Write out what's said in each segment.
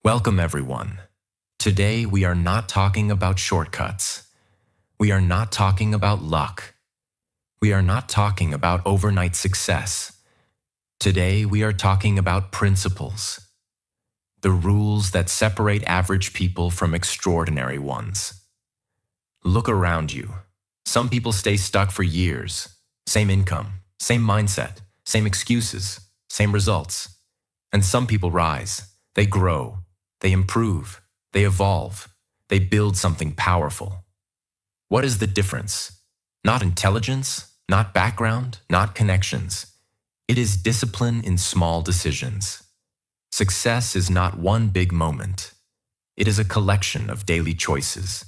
Welcome, everyone. Today, we are not talking about shortcuts. We are not talking about luck. We are not talking about overnight success. Today, we are talking about principles. The rules that separate average people from extraordinary ones. Look around you. Some people stay stuck for years. Same income, same mindset, same excuses, same results. And some people rise. They grow. They improve. They evolve. They build something powerful. What is the difference? Not intelligence, not background, not connections. It is discipline in small decisions. Success is not one big moment. It is a collection of daily choices.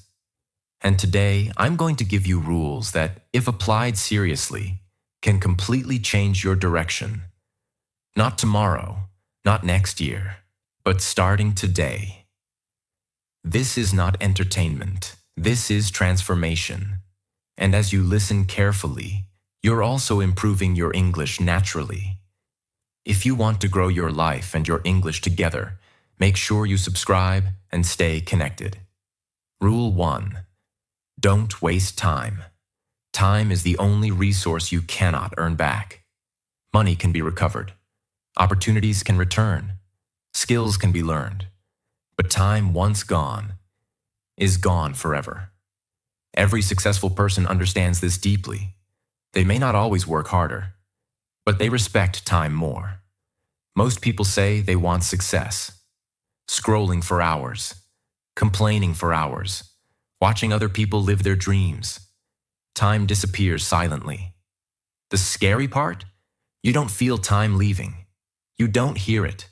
And today, I'm going to give you rules that, if applied seriously, can completely change your direction. Not tomorrow, not next year, but starting today. This is not entertainment. This is transformation. And as you listen carefully, you're also improving your English naturally. If you want to grow your life and your English together, make sure you subscribe and stay connected. Rule 1. Don't waste time. Time is the only resource you cannot earn back. Money can be recovered. Opportunities can return. Skills can be learned. But time once gone is gone forever. Every successful person understands this deeply. They may not always work harder, but they respect time more. Most people say they want success. Scrolling for hours, complaining for hours, watching other people live their dreams. Time disappears silently. The scary part? You don't feel time leaving. You don't hear it.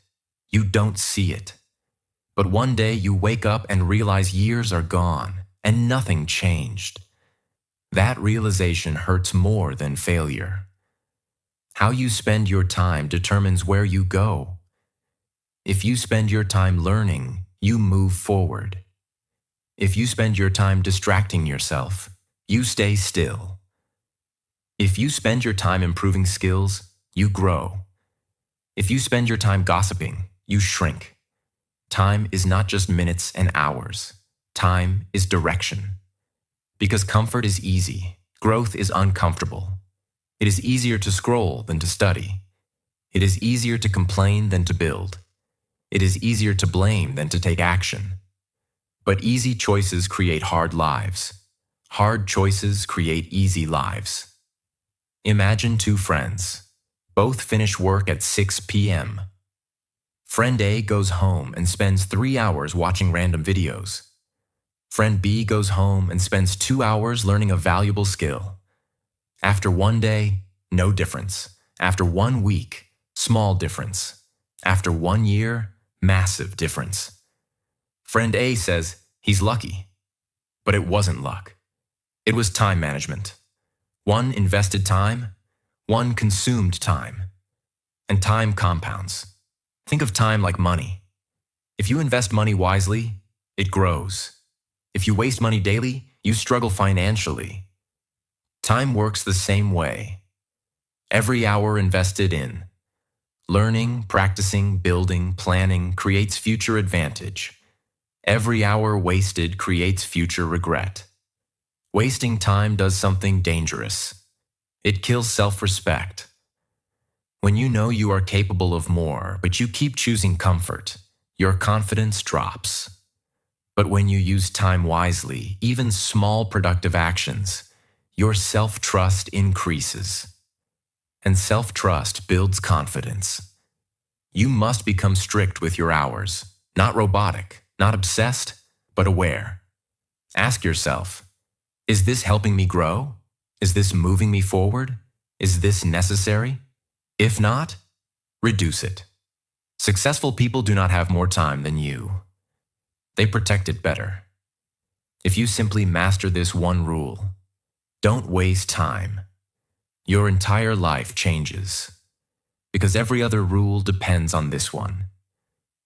You don't see it. But one day you wake up and realize years are gone and nothing changed. That realization hurts more than failure. How you spend your time determines where you go. If you spend your time learning, you move forward. If you spend your time distracting yourself, you stay still. If you spend your time improving skills, you grow. If you spend your time gossiping, you shrink. Time is not just minutes and hours. Time is direction. Because comfort is easy, growth is uncomfortable. It is easier to scroll than to study. It is easier to complain than to build. It is easier to blame than to take action. But easy choices create hard lives. Hard choices create easy lives. Imagine two friends. Both finish work at 6 p.m. Friend A goes home and spends 3 hours watching random videos. Friend B goes home and spends 2 hours learning a valuable skill. After one day, no difference. After 1 week, small difference. After 1 year, massive difference. Friend A says he's lucky. But it wasn't luck. It was time management. One invested time, one consumed time. And time compounds. Think of time like money. If you invest money wisely, it grows. If you waste money daily, you struggle financially. Time works the same way. Every hour invested in learning, practicing, building, planning creates future advantage. Every hour wasted creates future regret. Wasting time does something dangerous. It kills self-respect. When you know you are capable of more, but you keep choosing comfort, your confidence drops. But when you use time wisely, even small productive actions, your self-trust increases. And self-trust builds confidence. You must become strict with your hours, not robotic, not obsessed, but aware. Ask yourself, is this helping me grow? Is this moving me forward? Is this necessary? If not, reduce it. Successful people do not have more time than you. They protect it better. If you simply master this one rule, don't waste time, your entire life changes. Because every other rule depends on this one.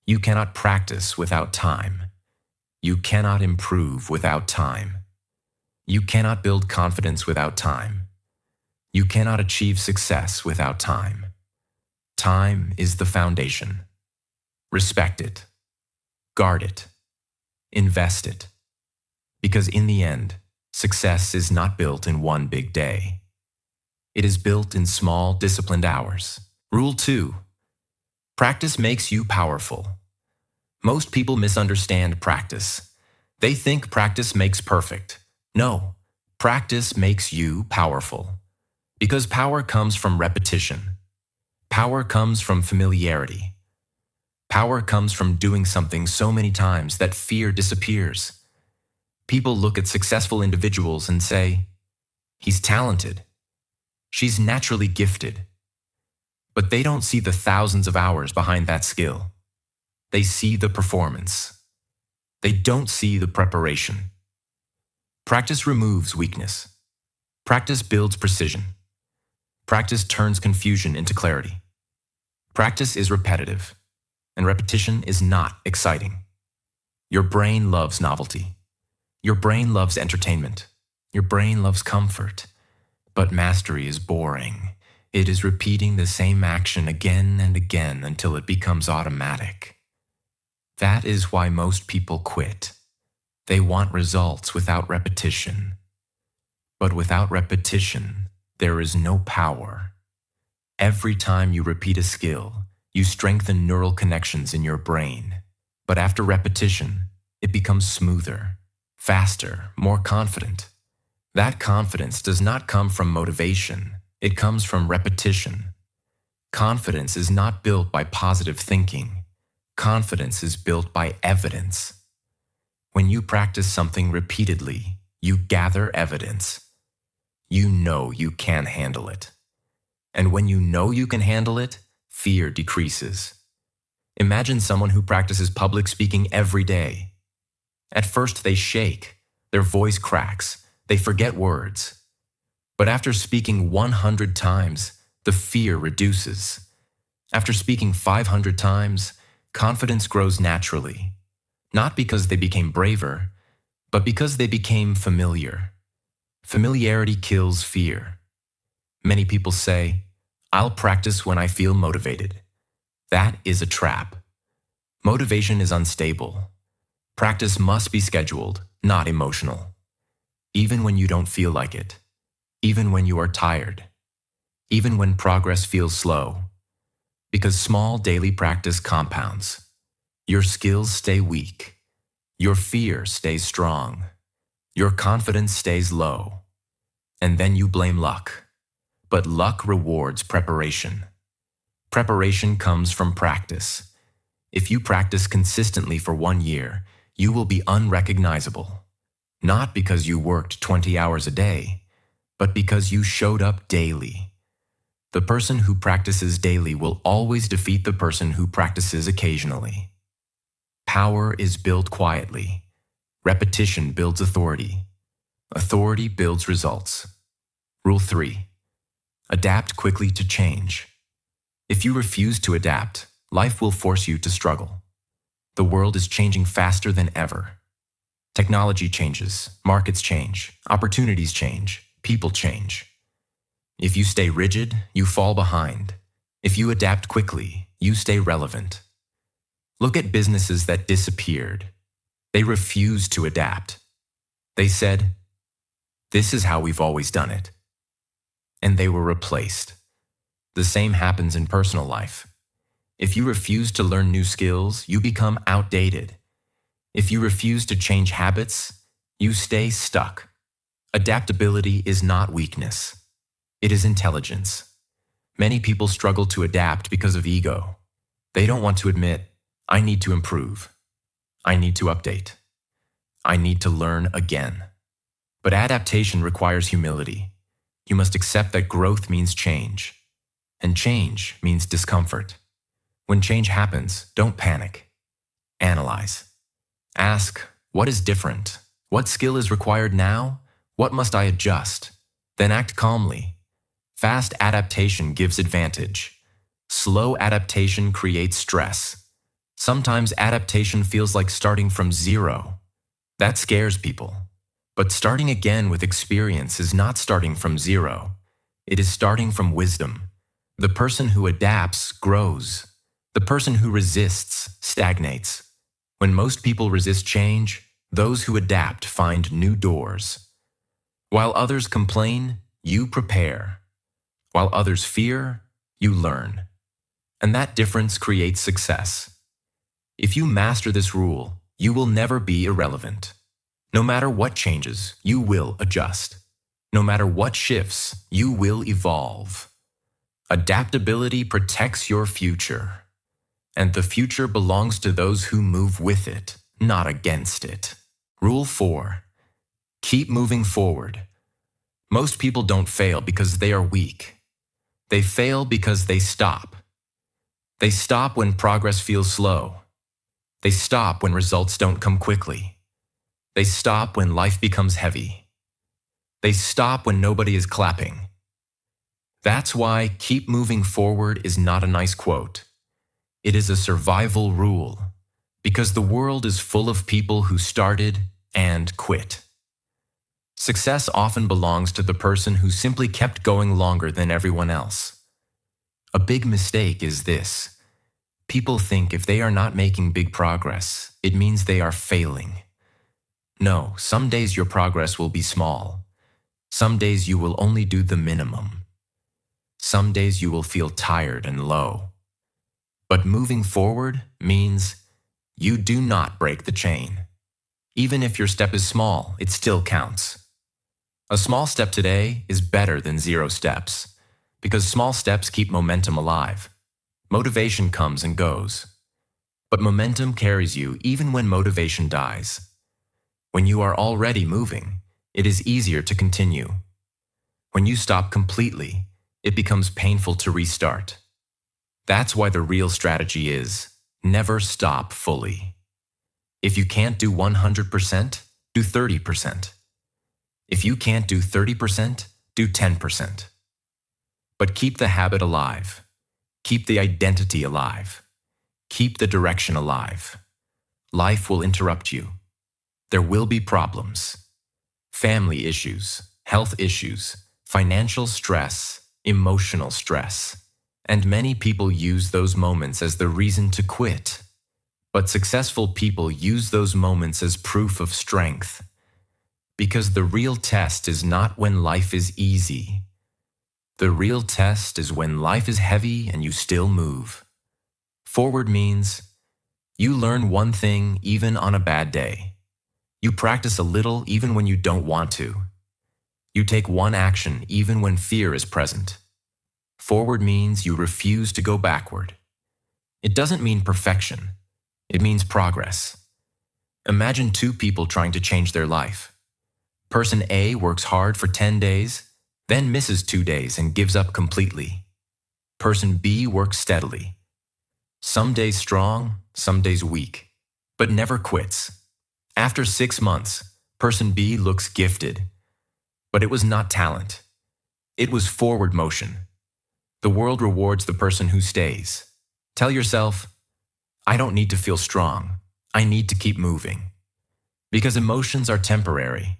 You cannot practice without time. You cannot improve without time. You cannot build confidence without time. You cannot achieve success without time. Time is the foundation. Respect it. Guard it. Invest it. Because in the end, success is not built in one big day. It is built in small, disciplined hours. Rule 2. Practice makes you powerful. Most people misunderstand practice. They think practice makes perfect. No, practice makes you powerful. Because power comes from repetition. Power comes from familiarity. Power comes from doing something so many times that fear disappears. People look at successful individuals and say, "He's talented. She's naturally gifted." But they don't see the thousands of hours behind that skill. They see the performance. They don't see the preparation. Practice removes weakness. Practice builds precision. Practice turns confusion into clarity. Practice is repetitive, and repetition is not exciting. Your brain loves novelty. Your brain loves entertainment. Your brain loves comfort. But mastery is boring. It is repeating the same action again and again until it becomes automatic. That is why most people quit. They want results without repetition. But without repetition, there is no power. Every time you repeat a skill, you strengthen neural connections in your brain. But after repetition, it becomes smoother, faster, more confident. That confidence does not come from motivation. It comes from repetition. Confidence is not built by positive thinking. Confidence is built by evidence. When you practice something repeatedly, you gather evidence. You know you can handle it. And when you know you can handle it, fear decreases. Imagine someone who practices public speaking every day. At first they shake, their voice cracks, they forget words. But after speaking 100 times, the fear reduces. After speaking 500 times, confidence grows naturally. Not because they became braver, but because they became familiar. Familiarity kills fear. Many people say, "I'll practice when I feel motivated." That is a trap. Motivation is unstable. Practice must be scheduled, not emotional. Even when you don't feel like it. Even when you are tired. Even when progress feels slow. Because small daily practice compounds. Your skills stay weak. Your fear stays strong. Your confidence stays low. And then you blame luck. But luck rewards preparation. Preparation comes from practice. If you practice consistently for 1 year, you will be unrecognizable. Not because you worked 20 hours a day, but because you showed up daily. The person who practices daily will always defeat the person who practices occasionally. Power is built quietly. Repetition builds authority. Authority builds results. Rule 3. Adapt quickly to change. If you refuse to adapt, life will force you to struggle. The world is changing faster than ever. Technology changes, markets change, opportunities change, people change. If you stay rigid, you fall behind. If you adapt quickly, you stay relevant. Look at businesses that disappeared. They refused to adapt. They said, "This is how we've always done it." And they were replaced. The same happens in personal life. If you refuse to learn new skills, you become outdated. If you refuse to change habits, you stay stuck. Adaptability is not weakness. It is intelligence. Many people struggle to adapt because of ego. They don't want to admit, "I need to improve. I need to update. I need to learn again." But adaptation requires humility. You must accept that growth means change. And change means discomfort. When change happens, don't panic. Analyze. Ask, what is different? What skill is required now? What must I adjust? Then act calmly. Fast adaptation gives advantage. Slow adaptation creates stress. Sometimes adaptation feels like starting from zero. That scares people. But starting again with experience is not starting from zero. It is starting from wisdom. The person who adapts grows. The person who resists stagnates. When most people resist change, those who adapt find new doors. While others complain, you prepare. While others fear, you learn. And that difference creates success. If you master this rule, you will never be irrelevant. No matter what changes, you will adjust. No matter what shifts, you will evolve. Adaptability protects your future. And the future belongs to those who move with it, not against it. Rule 4. Keep moving forward. Most people don't fail because they are weak. They fail because they stop. They stop when progress feels slow. They stop when results don't come quickly. They stop when life becomes heavy. They stop when nobody is clapping. That's why keep moving forward is not a nice quote. It is a survival rule, because the world is full of people who started and quit. Success often belongs to the person who simply kept going longer than everyone else. A big mistake is this. People think if they are not making big progress, it means they are failing. No, some days your progress will be small. Some days you will only do the minimum. Some days you will feel tired and low. But moving forward means you do not break the chain. Even if your step is small, it still counts. A small step today is better than 0 steps, because small steps keep momentum alive. Motivation comes and goes, but momentum carries you even when motivation dies. When you are already moving, it is easier to continue. When you stop completely, it becomes painful to restart. That's why the real strategy is never stop fully. If you can't do 100%, do 30%. If you can't do 30%, do 10%. But keep the habit alive. Keep the identity alive. Keep the direction alive. Life will interrupt you. There will be problems. Family issues, health issues, financial stress, emotional stress. And many people use those moments as the reason to quit. But successful people use those moments as proof of strength. Because the real test is not when life is easy. The real test is when life is heavy and you still move. Forward means you learn one thing even on a bad day. You practice a little even when you don't want to. You take one action even when fear is present. Forward means you refuse to go backward. It doesn't mean perfection. It means progress. Imagine 2 people trying to change their life. Person A works hard for 10 days, then misses 2 days and gives up completely. Person B works steadily. Some days strong, some days weak, but never quits. After 6 months, person B looks gifted. But it was not talent. It was forward motion. The world rewards the person who stays. Tell yourself, I don't need to feel strong. I need to keep moving. Because emotions are temporary,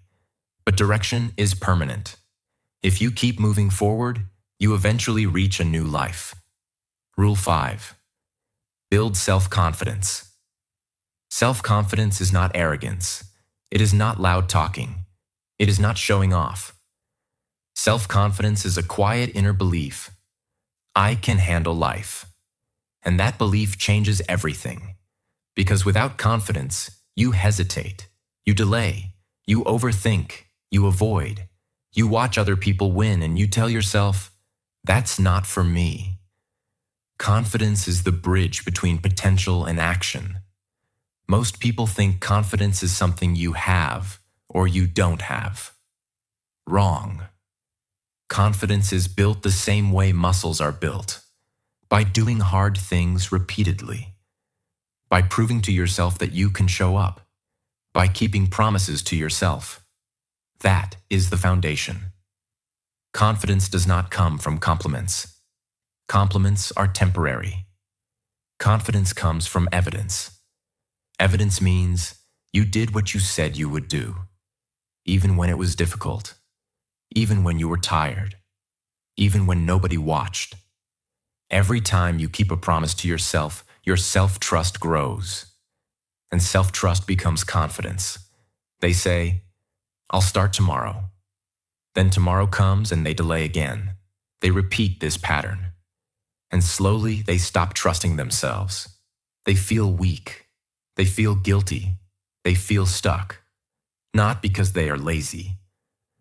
but direction is permanent. If you keep moving forward, you eventually reach a new life. Rule 5. Build self-confidence. Self-confidence is not arrogance. It is not loud talking. It is not showing off. Self-confidence is a quiet inner belief. I can handle life. And that belief changes everything. Because without confidence, you hesitate, you delay, you overthink, you avoid. You watch other people win and you tell yourself, that's not for me. Confidence is the bridge between potential and action. Most people think confidence is something you have or you don't have. Wrong. Confidence is built the same way muscles are built, by doing hard things repeatedly, by proving to yourself that you can show up, by keeping promises to yourself. That is the foundation. Confidence does not come from compliments. Compliments are temporary. Confidence comes from evidence. Evidence means you did what you said you would do, even when it was difficult. Even when you were tired, even when nobody watched. Every time you keep a promise to yourself, your self-trust grows. and self-trust becomes confidence. They say, "I'll start tomorrow." Then tomorrow comes and they delay again. They repeat this pattern. And slowly they stop trusting themselves. They feel weak. They feel guilty. They feel stuck. Not because they are lazy,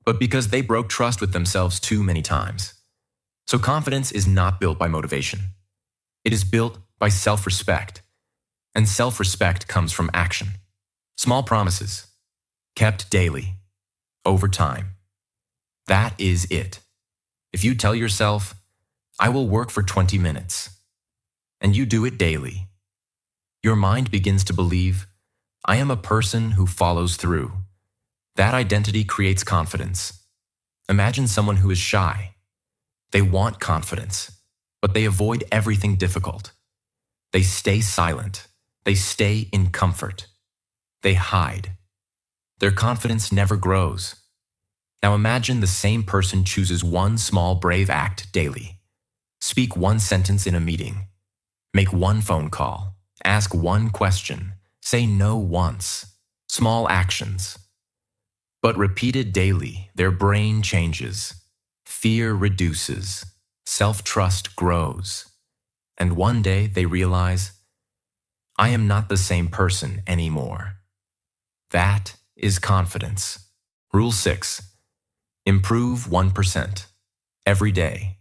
but because they broke trust with themselves too many times. So confidence is not built by motivation. It is built by self-respect. And self-respect comes from action. Small promises, kept daily, over time. That is it. If you tell yourself, "I will work for 20 minutes," and you do it daily, your mind begins to believe, "I am a person who follows through." That identity creates confidence. Imagine someone who is shy. They want confidence, but they avoid everything difficult. They stay silent. They stay in comfort. They hide. Their confidence never grows. Now imagine the same person chooses one small brave act daily. Speak one sentence in a meeting. Make one phone call. Ask one question. Say no once. Small actions. But repeated daily, their brain changes. Fear reduces. Self-trust grows. And one day they realize, "I am not the same person anymore." That is confidence. Rule 6. Improve 1% every day.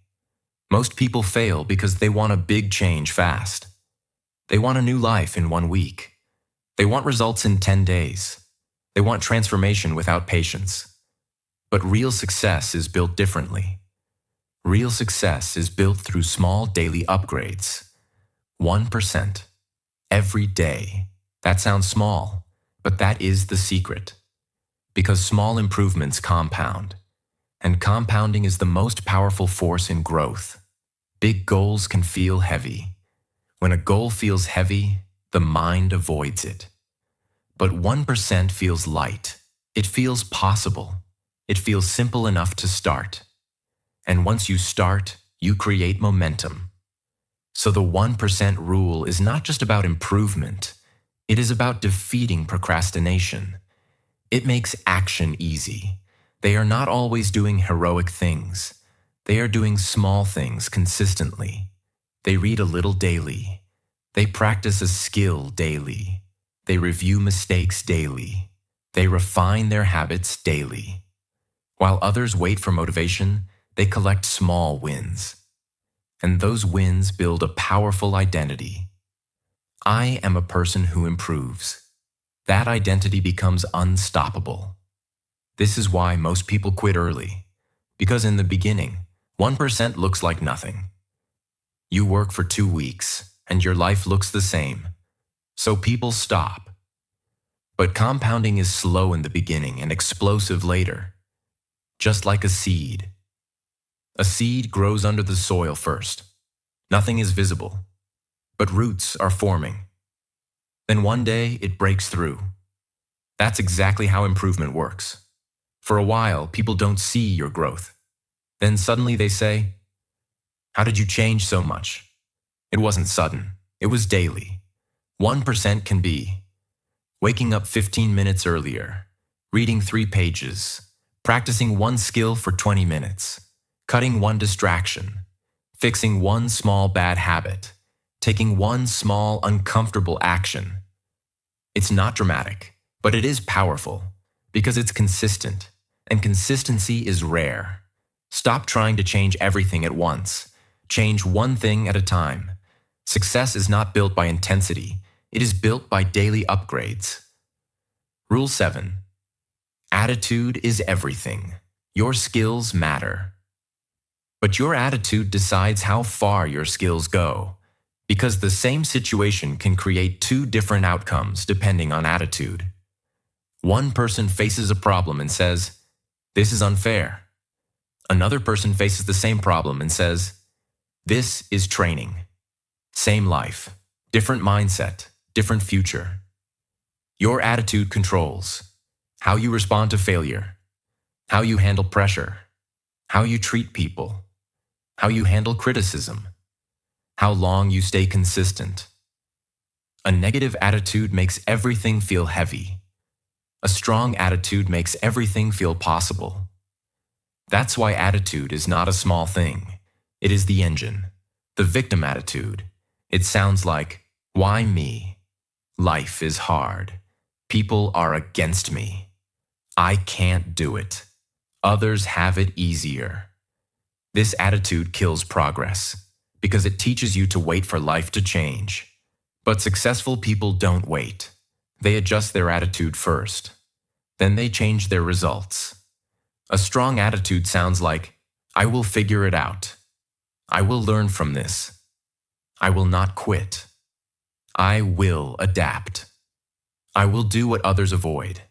Most people fail because they want a big change fast. They want a new life in 1 week. They want results in 10 days. They want transformation without patience. But real success is built differently. Real success is built through small daily upgrades. 1% every day. That sounds small, but that is the secret. Because small improvements compound. And compounding is the most powerful force in growth. Big goals can feel heavy. When a goal feels heavy, the mind avoids it. But 1% feels light. It feels possible. It feels simple enough to start. And once you start, you create momentum. So the 1% rule is not just about improvement. It is about defeating procrastination. It makes action easy. They are not always doing heroic things. They are doing small things consistently. They read a little daily. They practice a skill daily. They review mistakes daily. They refine their habits daily. While others wait for motivation, they collect small wins. And those wins build a powerful identity. I am a person who improves. That identity becomes unstoppable. This is why most people quit early. Because in the beginning, 1% looks like nothing. You work for 2 weeks, and your life looks the same. So people stop. But compounding is slow in the beginning and explosive later. Just like a seed. A seed grows under the soil first. Nothing is visible, but roots are forming. Then one day it breaks through. That's exactly how improvement works. For a while, people don't see your growth. Then suddenly they say, "How did you change so much?" It wasn't sudden. It was daily. 1% can be waking up 15 minutes earlier, reading 3 pages, practicing one skill for 20 minutes, cutting one distraction, fixing one small bad habit, taking one small uncomfortable action. It's not dramatic, but it is powerful because it's consistent, and consistency is rare. Stop trying to change everything at once. Change one thing at a time. Success is not built by intensity. It is built by daily upgrades. Rule 7. Attitude is everything. Your skills matter. But your attitude decides how far your skills go, because the same situation can create 2 different outcomes depending on attitude. One person faces a problem and says, "This is unfair." Another person faces the same problem and says, "This is training." Same life, different mindset, different future. Your attitude controls how you respond to failure, how you handle pressure, how you treat people, how you handle criticism, how long you stay consistent. A negative attitude makes everything feel heavy. A strong attitude makes everything feel possible. That's why attitude is not a small thing. It is the engine. The victim attitude. It sounds like, why me? Life is hard. People are against me. I can't do it. Others have it easier. This attitude kills progress because it teaches you to wait for life to change. But successful people don't wait. They adjust their attitude first. Then they change their results. A strong attitude sounds like, I will figure it out. I will learn from this. I will not quit. I will adapt. I will do what others avoid.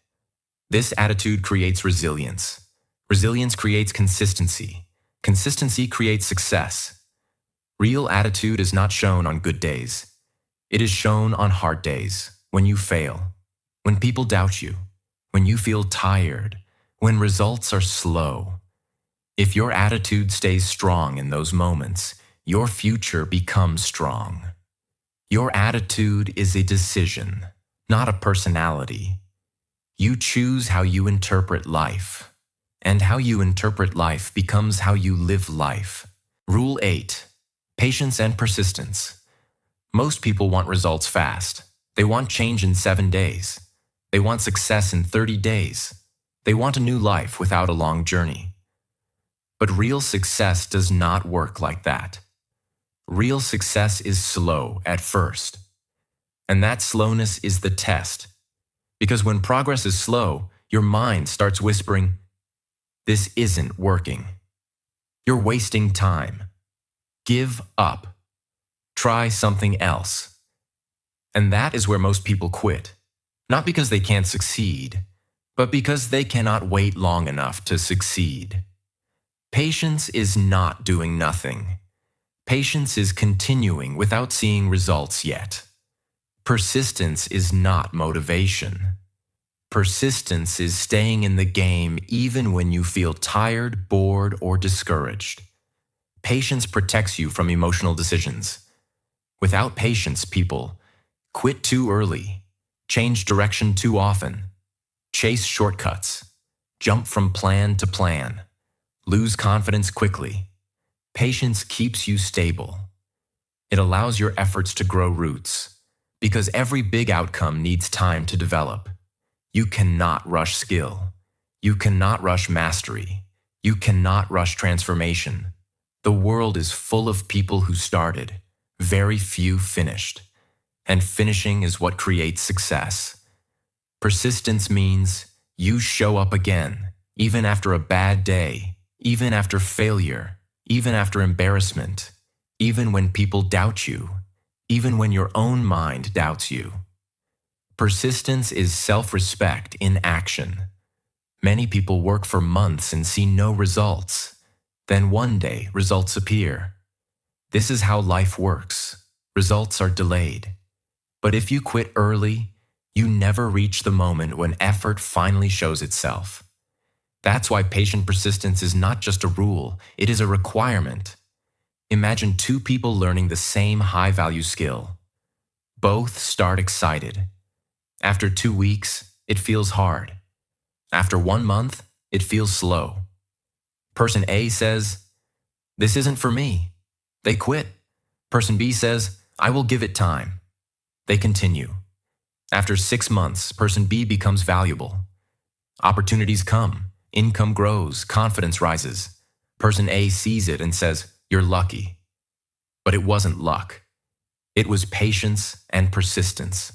This attitude creates resilience. Resilience creates consistency. Consistency creates success. Real attitude is not shown on good days. It is shown on hard days, when you fail, when people doubt you, when you feel tired, when results are slow. If your attitude stays strong in those moments, your future becomes strong. Your attitude is a decision, not a personality. You choose how you interpret life, and how you interpret life becomes how you live life. Rule 8. Patience and persistence. Most people want results fast. They want change in 7 days. They want success in 30 days. They want a new life without a long journey. But real success does not work like that. Real success is slow at first. And that slowness is the test. Because when progress is slow, your mind starts whispering, this isn't working. You're wasting time. Give up. Try something else. And that is where most people quit. Not because they can't succeed, but because they cannot wait long enough to succeed. Patience is not doing nothing. Patience is continuing without seeing results yet. Persistence is not motivation. Persistence is staying in the game even when you feel tired, bored, or discouraged. Patience protects you from emotional decisions. Without patience, people quit too early, change direction too often, chase shortcuts, jump from plan to plan, lose confidence quickly. Patience keeps you stable. It allows your efforts to grow roots, because every big outcome needs time to develop. You cannot rush skill. You cannot rush mastery. You cannot rush transformation. The world is full of people who started. Very few finished. And finishing is what creates success. Persistence means you show up again, even after a bad day, even after failure, even after embarrassment, even when people doubt you, even when your own mind doubts you. Persistence is self-respect in action. Many people work for months and see no results. Then one day, results appear. This is how life works. Results are delayed. But if you quit early, you never reach the moment when effort finally shows itself. That's why patient persistence is not just a rule, it is a requirement. Imagine two people learning the same high-value skill. Both start excited. After 2 weeks, it feels hard. After 1 month, it feels slow. Person A says, "This isn't for me." They quit. Person B says, "I will give it time." They continue. After 6 months, person B becomes valuable. Opportunities come, income grows, confidence rises. Person A sees it and says, "You're lucky." But it wasn't luck. It was patience and persistence.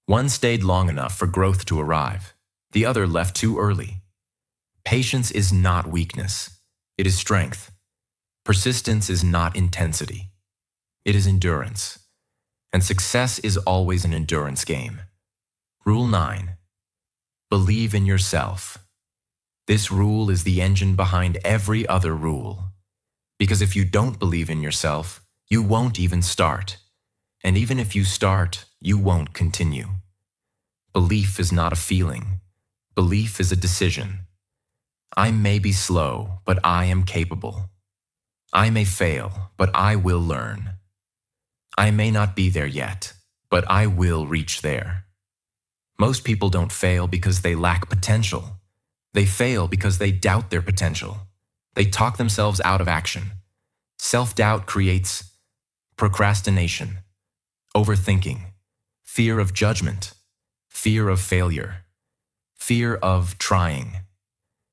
One stayed long enough for growth to arrive. The other left too early. Patience is not weakness. It is strength. Persistence is not intensity. It is endurance. And success is always an endurance game. Rule 9. Believe in yourself. This rule is the engine behind every other rule. Because if you don't believe in yourself, you won't even start. And even if you start, you won't continue. Belief is not a feeling. Belief is a decision. I may be slow, but I am capable. I may fail, but I will learn. I may not be there yet, but I will reach there. Most people don't fail because they lack potential. They fail because they doubt their potential. They talk themselves out of action. Self-doubt creates procrastination, overthinking, fear of judgment, fear of failure, fear of trying.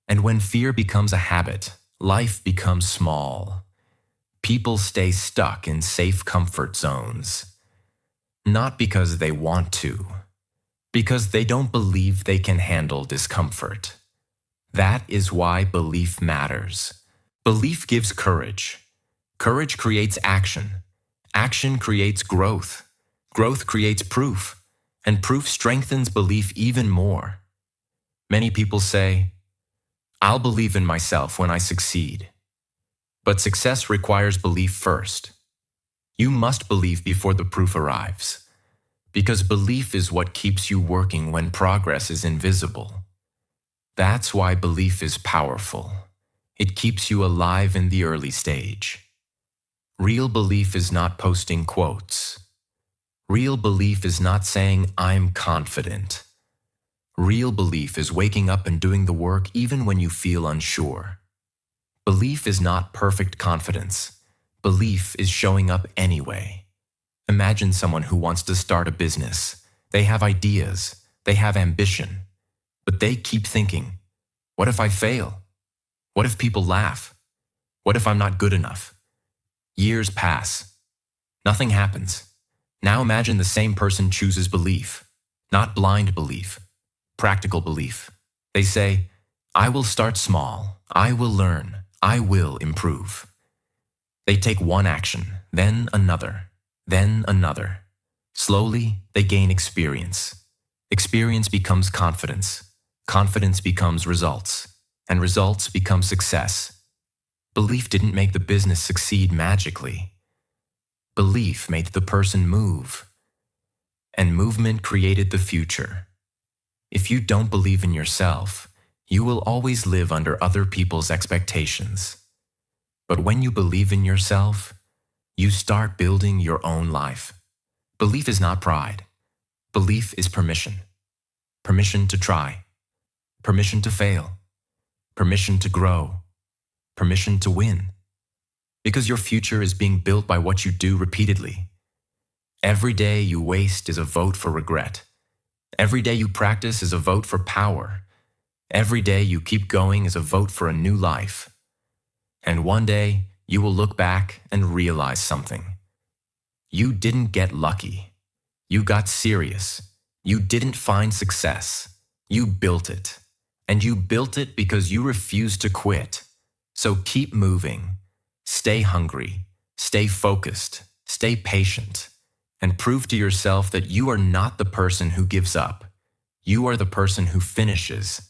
And when fear becomes a habit, life becomes small. People stay stuck in safe comfort zones. Not because they want to, because they don't believe they can handle discomfort. That is why belief matters. Belief gives courage. Courage creates action. Action creates growth. Growth creates proof. And proof strengthens belief even more. Many people say, "I'll believe in myself when I succeed." But success requires belief first. You must believe before the proof arrives. Because belief is what keeps you working when progress is invisible. That's why belief is powerful. It keeps you alive in the early stage. Real belief is not posting quotes. Real belief is not saying, "I'm confident." Real belief is waking up and doing the work even when you feel unsure. Belief is not perfect confidence. Belief is showing up anyway. Imagine someone who wants to start a business. They have ideas. They have ambition. But they keep thinking, "What if I fail? What if people laugh? What if I'm not good enough?" Years pass. Nothing happens. Now imagine the same person chooses belief, not blind belief, practical belief. They say, "I will start small. I will learn. I will improve." They take one action, then another, then another. Slowly, they gain experience. Experience becomes confidence. Confidence becomes results. And results become success. Belief didn't make the business succeed magically. Belief made the person move. And movement created the future. If you don't believe in yourself, you will always live under other people's expectations. But when you believe in yourself, you start building your own life. Belief is not pride. Belief is permission. Permission to try. Permission to fail. Permission to grow. Permission to win. Because your future is being built by what you do repeatedly. Every day you waste is a vote for regret. Every day you practice is a vote for power. Every day you keep going is a vote for a new life. And one day you will look back and realize something. You didn't get lucky. You got serious. You didn't find success. You built it. And you built it because you refused to quit. So keep moving. Stay hungry. Stay focused. Stay patient. And prove to yourself that you are not the person who gives up. You are the person who finishes.